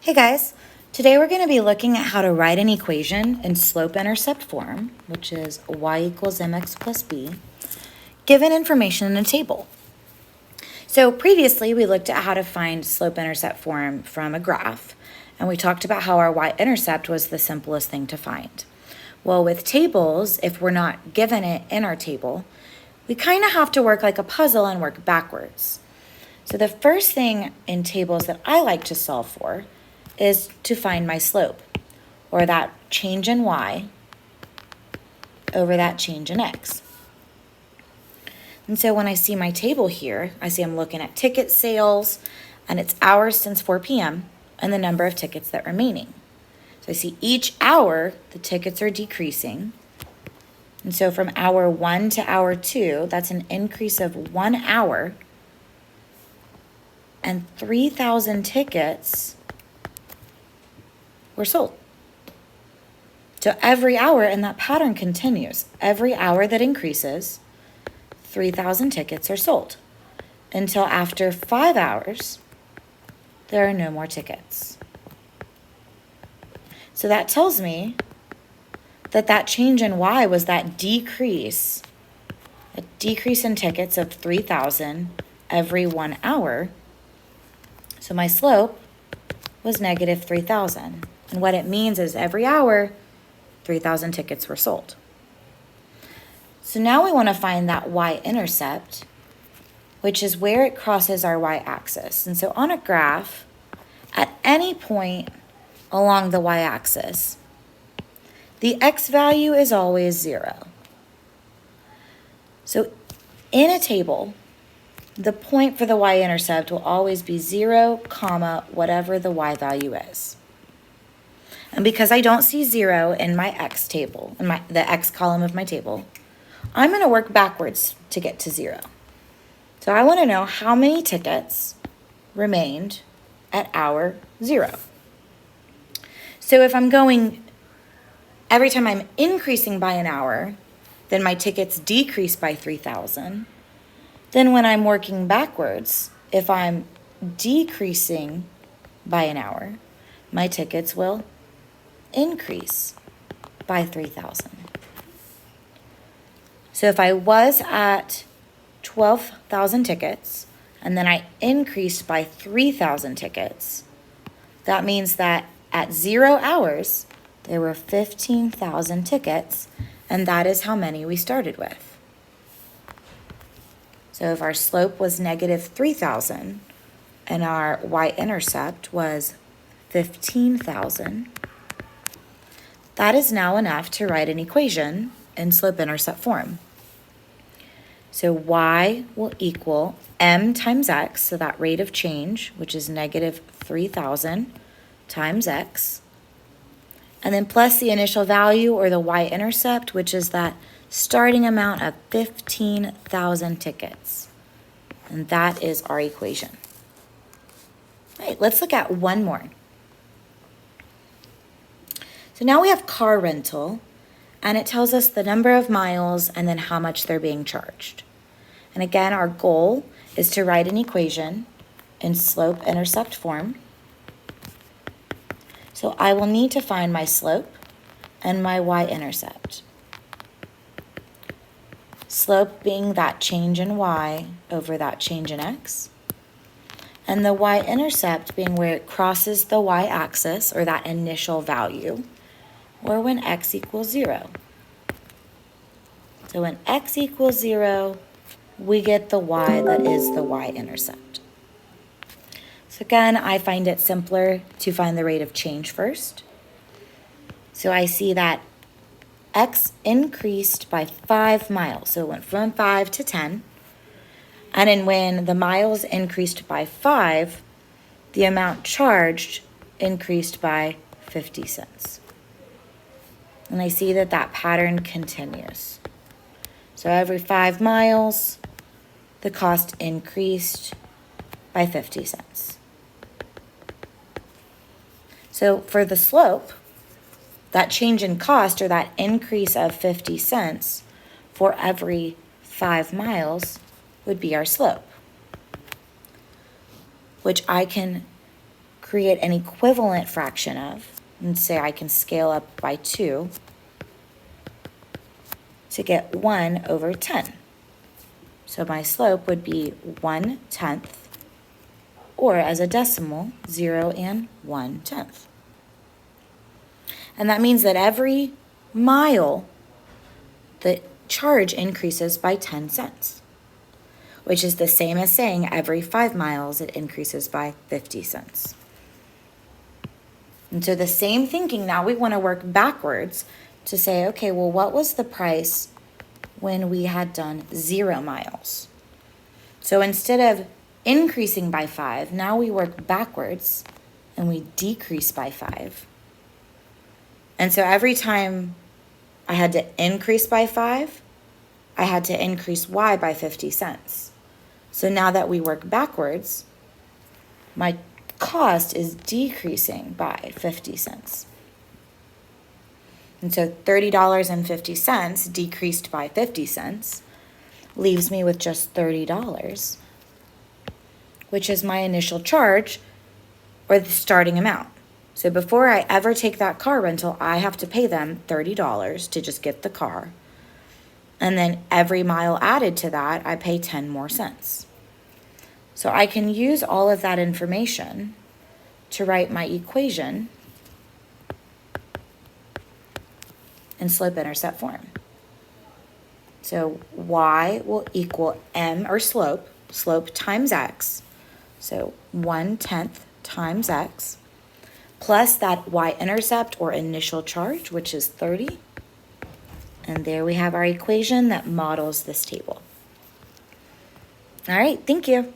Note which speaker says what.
Speaker 1: Hey guys, today we're going to be looking at how to write an equation in slope-intercept form, which is y equals mx plus b, given information in a table. So previously we looked at how to find slope-intercept form from a graph, and we talked about how our y-intercept was the simplest thing to find. Well, with tables, if we're not given it in our table, we kind of have to work like a puzzle and work backwards. So the first thing in tables that I like to solve for is to find my slope, or that change in y over that change in x. And so when I see my table here, I see I'm looking at ticket sales, and it's hours since 4 p.m., and the number of tickets that remaining. So I see each hour, the tickets are decreasing. And so from hour 1 to hour 2, that's an increase of 1 hour, and 3,000 tickets were sold. So every hour, and that pattern continues. Every hour that increases, 3,000 tickets are sold. Until after 5 hours, there are no more tickets. So that tells me that that change in y was that decrease, a decrease in tickets of 3,000 every 1 hour. So my slope was negative 3,000. And what it means is every hour, 3,000 tickets were sold. So now we want to find that y-intercept, which is where it crosses our y-axis. And so on a graph, at any point along the y-axis, the x value is always 0. So in a table, the point for the y-intercept will always be 0, comma, whatever the y value is. And because I don't see 0 in my x table, in the x column of my table, I'm going to work backwards to get to 0. So I want to know how many tickets remained at hour 0. So if I'm going, every time I'm increasing by an hour, then my tickets decrease by 3,000. Then when I'm working backwards, if I'm decreasing by an hour, my tickets will increase by 3,000. So if I was at 12,000 tickets and then I increased by 3,000 tickets, that means that at 0 hours, there were 15,000 tickets, and that is how many we started with. So if our slope was negative 3,000 and our y-intercept was 15,000, that is now enough to write an equation in slope-intercept form. So y will equal m times x, so that rate of change, which is negative 3,000 times x, and then plus the initial value, or the y-intercept, which is that starting amount of 15,000 tickets. And that is our equation. All right, let's look at one more. So now we have car rental, and it tells us the number of miles and then how much they're being charged. And again, our goal is to write an equation in slope-intercept form. So I will need to find my slope and my y-intercept. Slope being that change in y over that change in x, and the y-intercept being where it crosses the y-axis, or that initial value, or when x equals 0. So when x equals 0, we get the y that is the y-intercept. So again, I find it simpler to find the rate of change first. So I see that x increased by 5 miles. So it went from 5 to 10. And then when the miles increased by 5, the amount charged increased by 50 cents. And I see that that pattern continues. So every 5 miles, the cost increased by 50 cents. So for the slope, that change in cost, or that increase of 50 cents for every 5 miles, would be our slope, which I can create an equivalent fraction of, and say I can scale up by 2 to get 1/10. So my slope would be 1/10, or as a decimal, 0 and 1/10. And that means that every mile, the charge increases by 10 cents, which is the same as saying every 5 miles, it increases by 50 cents. And so the same thinking, now we want to work backwards to say, okay, well, what was the price when we had done 0 miles? So instead of increasing by 5, now we work backwards and we decrease by 5. And so every time I had to increase by 5, I had to increase y by 50 cents. So now that we work backwards, my cost is decreasing by 50 cents. And so $30.50 decreased by 50 cents leaves me with just $30, which is my initial charge or the starting amount. So before I ever take that car rental, I have to pay them $30 to just get the car. And then every mile added to that, I pay 10 more cents. So I can use all of that information to write my equation in slope-intercept form. So y will equal m, or slope times x. So 1/10 times x, plus that y-intercept or initial charge, which is 30. And there we have our equation that models this table. All right, thank you.